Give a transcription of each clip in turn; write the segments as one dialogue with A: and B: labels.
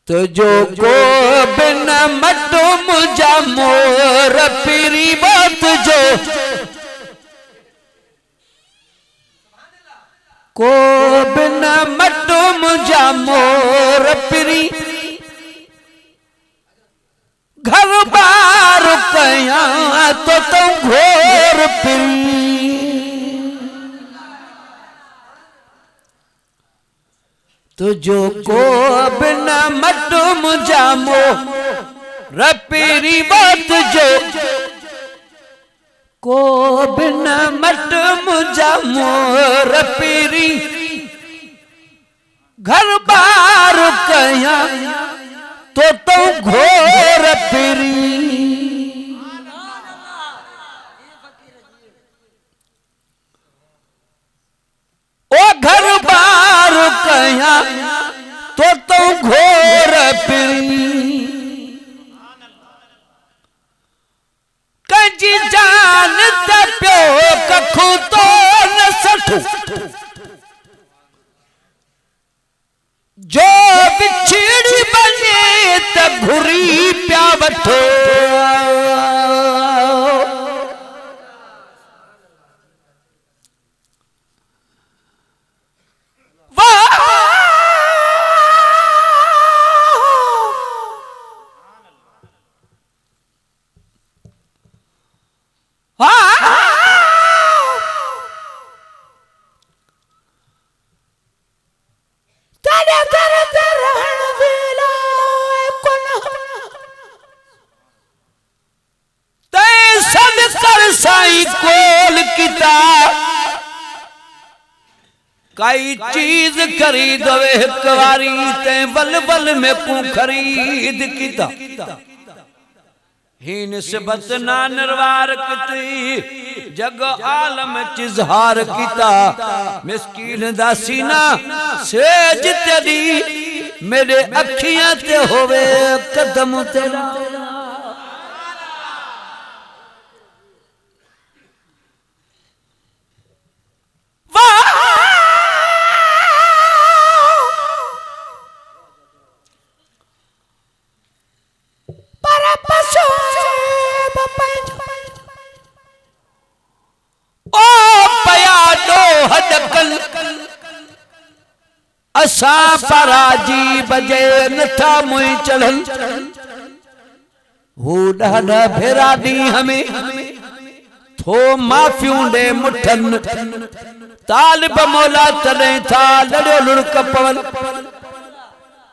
A: तुझो को बिना मटो मुझा मोर पीरी बात जो को बिना मटो मुझा मोर पीरी घर बार कया तो तुम घोर पीरी तुझो को बिना मटो मुझा मोर पीरी बात जो को बिना मटो मुझा मोर पीरी घर बार कया तो तुम घोर पीरी ओ घर बार कया तो तुम घोर पीरी कंजी जान प्यो कखू तो न सठू जो बिछड़ी बने त घुरी प्या वठो साई कोल किता कई चीज खरीद वे कवारी ते बल बल में को खरीद किता ही निस्बत ना नरवार किती जग आलम चिजहार किता मिस्कीन दा सीना सेज तेरी मेरे अखियां ते होवे कदम तेरा असा पराजी बजे नथा मुई चढ़ल हो ॾाढा भेरा दी हमें थो माफियूं दे मुठन तालिब मौला तले था लड़ो लुड़क पवन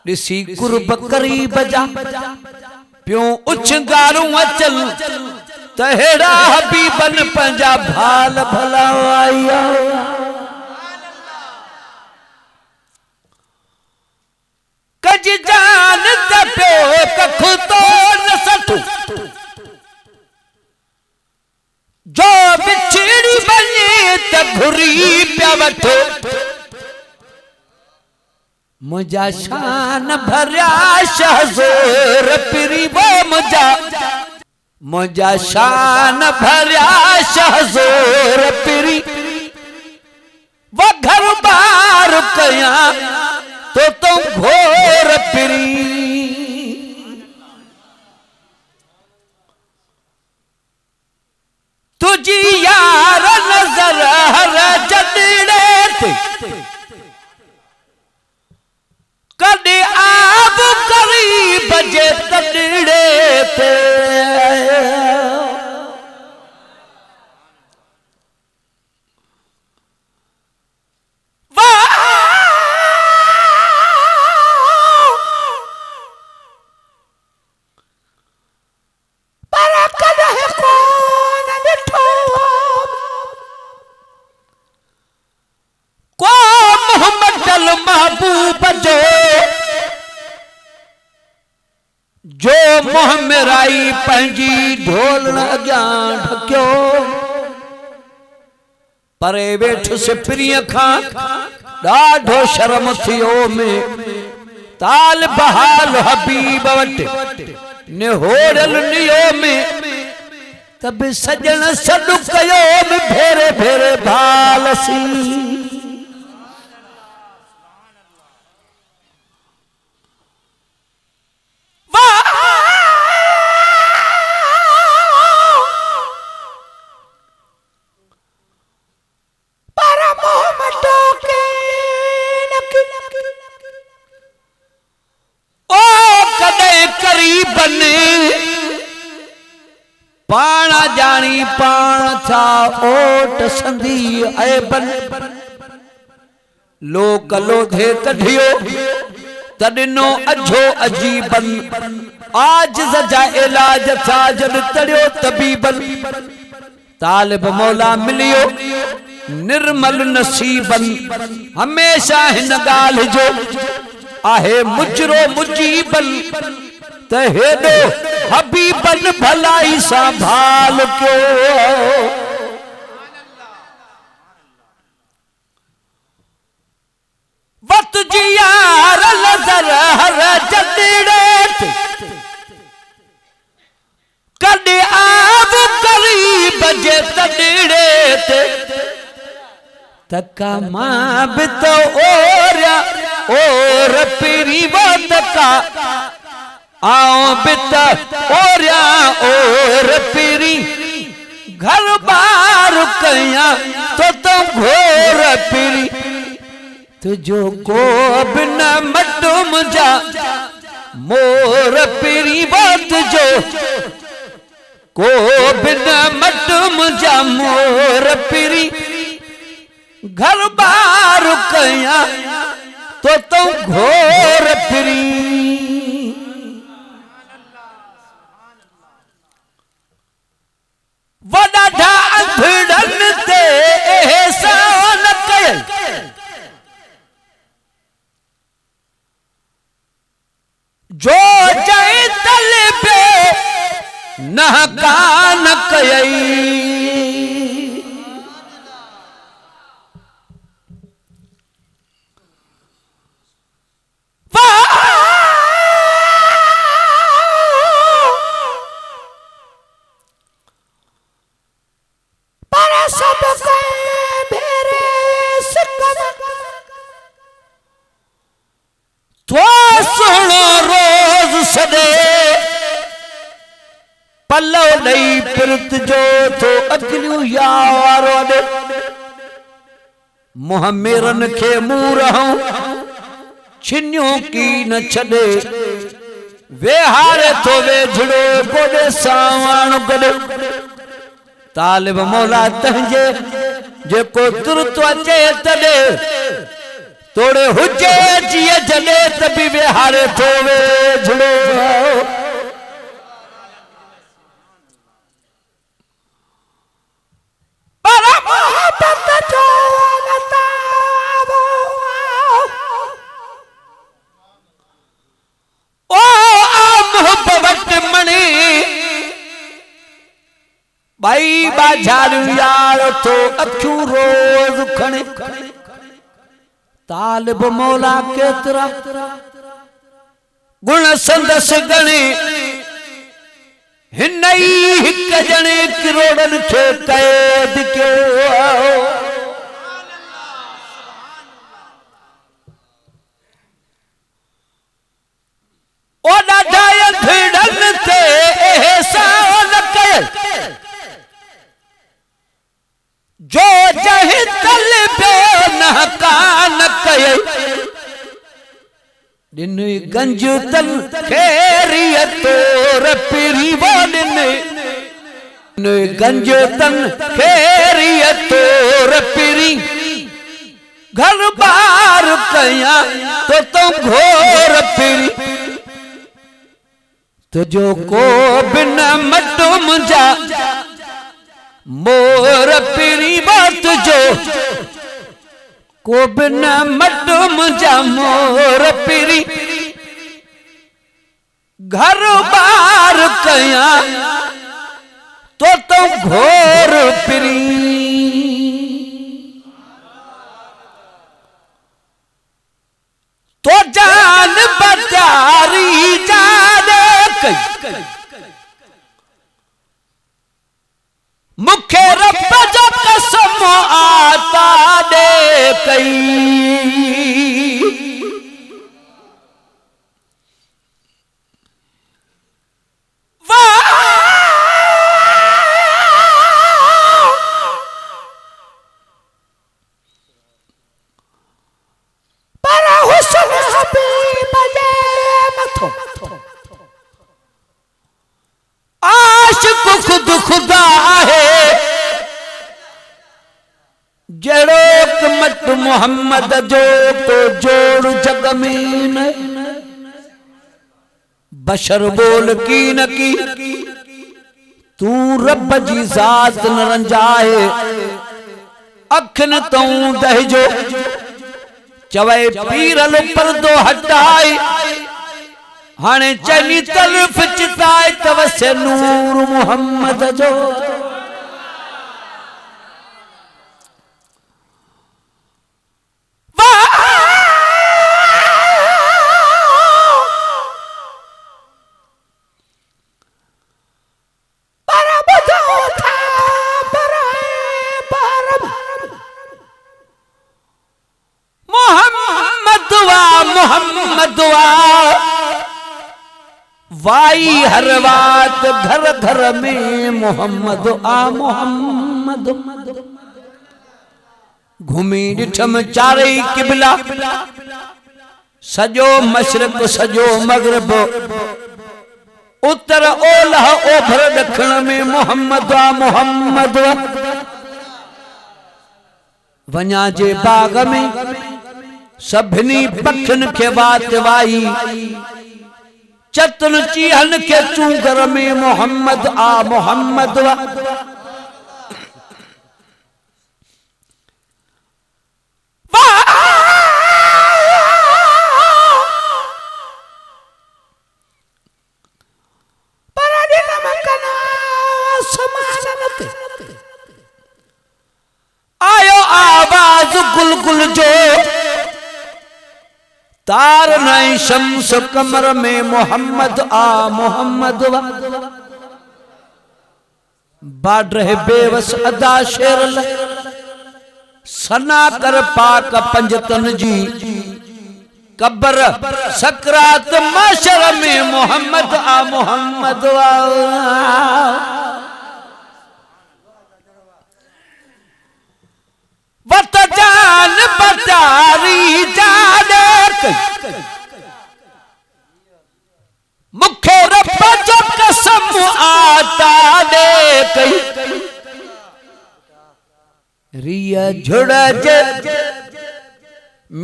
A: ऋषि कुर्ब करीब जा प्यो उछंगारूं अचल तहेड़ा हबीबन पंजा भाल भला आया कज जान प्यो कखू तो न सठू जो बिछड़ी बने त घुरी प्या वठो मुझा शान भरिया शहज़ोर पीरी वो मुझा शान भरिया शहज़ोर पीरी वो घर बार कया तो तुम घोर पीरी तुझी यार नजर हर जदड़े थे कदे आब करी बजे तड़ड़े थे महबूब जो मोह मेराई पंजी ढोल अग्यां ढक्यो परे वेठ सिपरीअ खां ॾाढो शर्म थियो में ताल बहाल हबीब वट निहोड़ल नियो में तब सजन सॾु कयो भेरे भेरे भालसी पाणा जानी पाण था ओट संधी ऐबन लोक लोधे कढियो तडिनो अझो अजीबन आज जा इलाज था जब तड़ियो तबीबन तालिब मौला मिलियो निर्मल नसीबन हमेशा हिन गाल जो आहे मुजरो मुजीबन त हेडो हबीबन भलाई संभाल के वत जियार नजर हर जड़ेट कदे आब करीब जे तड़ेट तका मां भी तो ओरिया और पीरी वत का आओ बिता ओरिया और पीरी घर बार कया तो तुम घोर पीरी तुझो को बिना मटुम जा मोर पीरी बात जो को बिना मटुम जा मोर पीरी घर बार कया तो तुम घोर पीरी वॾा अंधड़न ते एहसान कयल जो जय तलबे नहकान कयई पल्लो नहीं पिरत जो तो अकलियो यारो दे मोहम्मेरन के मुंह रहूं छिन्यो की न छड़े वे हारे तो वे झड़ो कोडे सावण गडे तालिब मौला तंजे जे को तुरत अचे तडे तोड़े हुजे जिए जले तभी वे हारे तो वे झड़ो भाई बाजार यार तो अखियूं रोज खणे तालिब मौला केतरा गुण संदस गणे हिनई हिक जणे करोड़न खे कैद कयो ओ ॾाढा भिड़न ते एहसान कयल जो जहि तलबे नहकान कयई दिन गंज तल खैरियत रपरी वालिन ने गंज तल खैरियत रपरी घर बार कया तो तुम घोर पीरी तो जो को बिना मटुम जा मोर पीरी बात जो को बिना मटुम जा मोर पीरी घर बार कया तो घोर पीरी तो जान बचारी जाने कई मुखे रब जो कसम आता दे कई खुद खुदा है जड़ो मत मोहम्मद जो तो जोड़ जग में न बशर बोल की न की तू रब जी जात न रंजाए अखन तू दहजो चवे पीरल पर्दो हटाए हाने चली तरफ चिताए तवसे नूर मोहम्मद जो मोहम्मद वाई हर बात घर घर में मोहम्मद आ मोहम्मद घूमी ॾिठम चारई किबला सजो मशरक सजो मगरब उत्तर ओलह ओभर ॾखण में मोहम्मद आ मोहम्मद वञा जे बाग में सभिनी पखन के बात वाई चतन चीहन के चूगर में मोहम्मद आ मोहम्मद आयो आवाज गुलगुल जो तार नहीं शम्स कमर में मोहम्मद आ मोहम्मद बाढ़ रहे बेवस अदा शेर सना कर पाक पंजतन जी कब्र सकरात माशर में मोहम्मद आ मोहम्मद वत जान बचारी जाने मुखे रब जो कसम आता दे कई रिया झुड़ा जे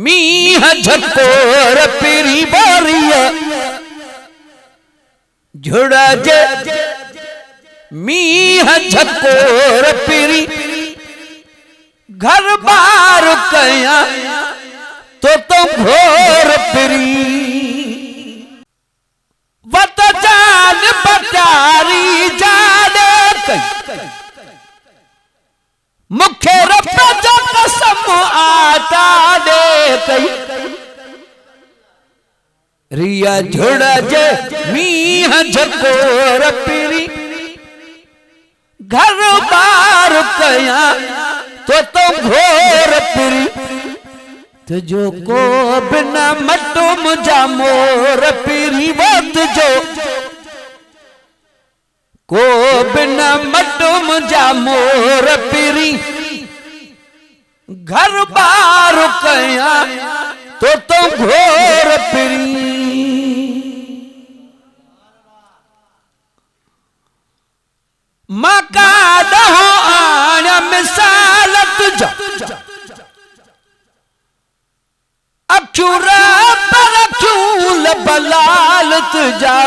A: मीह झकोर पिरी बोरिया झुड़ा जे मीह झकोर पिरी घर बार कया तो घोर पिरी वत जान बचारी जाने मुखे रब जो कसम आता दे कई रिया झुड़ा जे मीह झकोर पिरी घर बार कया तो घोर पिरी तुझो को बिना मटो मुझा मोर पिरी वत जो को बिना मटो मुझा मोर पिरी घर बार कया तो घोर पिरी मका दहो आना मिसाल तुझा अक्षुरा पर अक्षूल बलाल तुझा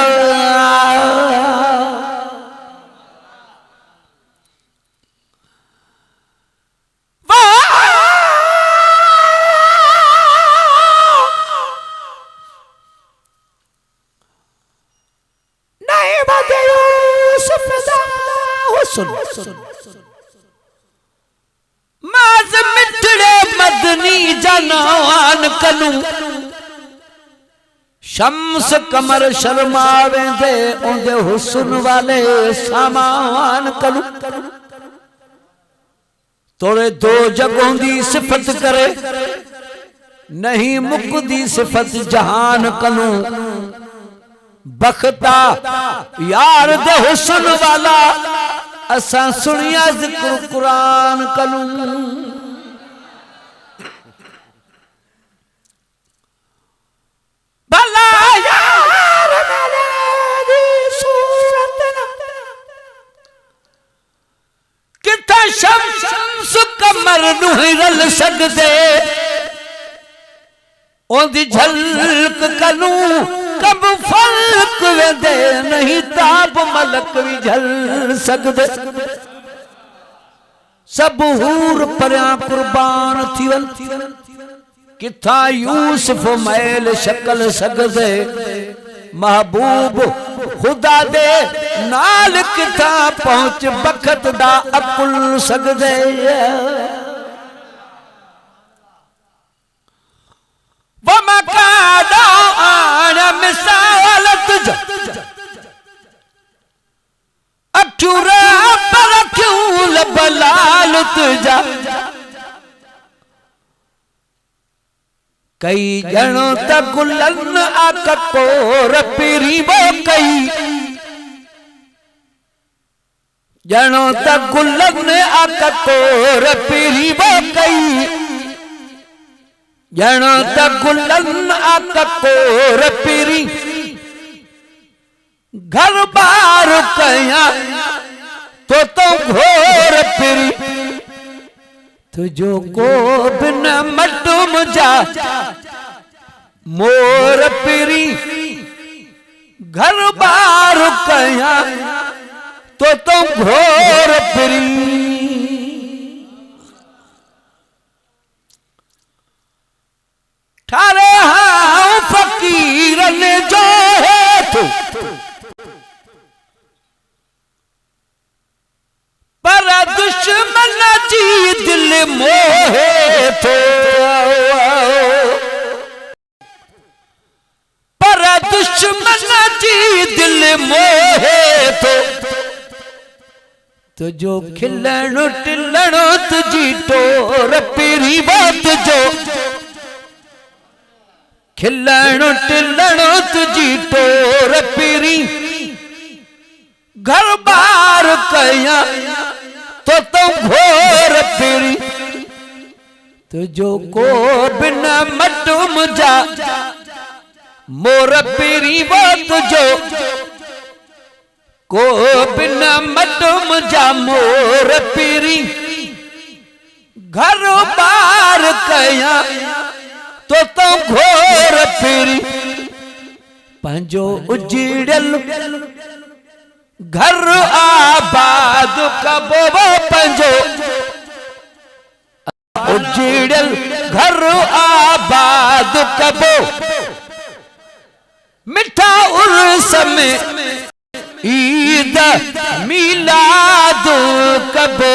A: नहीं बदे सफदा हुस्न माज मिठड़े मदनी जनान कनू शम्स कमर शर्मावे दे उंदे हुस्न वाले सामान कनू तोड़े दो जगहों दी सिफत करे नहीं मुकदी सिफत जहान कनू बखता यार दे हुस्न वाला असा सुनिया जिक्र कुरान कनू भला यार मेरी सूरत किथा शम्स कमर नहीं रल सकते ओंदी झलक कनू कब फलक वेंदे नहीं ताब मलक भी झल सकदे सब हूर परया कुर्बान थी वन किथा यूसुफ मैल शक्ल सकदे महबूब खुदा दे नाल किथा पहुंच बखत दा अकुल सकदे वमकादा आन मिसालत अठुरा पर क्यों लबलाल तुझा कई जणों त गुलन आकोर पिरी वो कई जणों त गुलन आकोर पिरी वो कई जणो त गुलन आकोर पिरी घर बार कया तो घोर पिरी तुझो को बिन मटुम जा मोर पिरी घर बार कया तो घोर पिरी ठारे हाँ फकीर ने जो है तू पर दुश्मन जी दिल मोहे तो पर दुश्मन जी दिल मोहे तो जो खिलणो टिलणो तुझी टोर पिरी बात जो खिलणो टिलणो तुझी टोर पिरी घर बार कया तो घोर पिरी तुझो को बिना मटुम जा मोर पिरी वो तुझो को बिना मटुम जा मोर पिरी घर बार कया तो घोर पिरी पंजो उजड़ल घर आबाद कबो पंजो उजड़ल घर आबाद कबो मिठा उर्स में ईद मिलाद कबो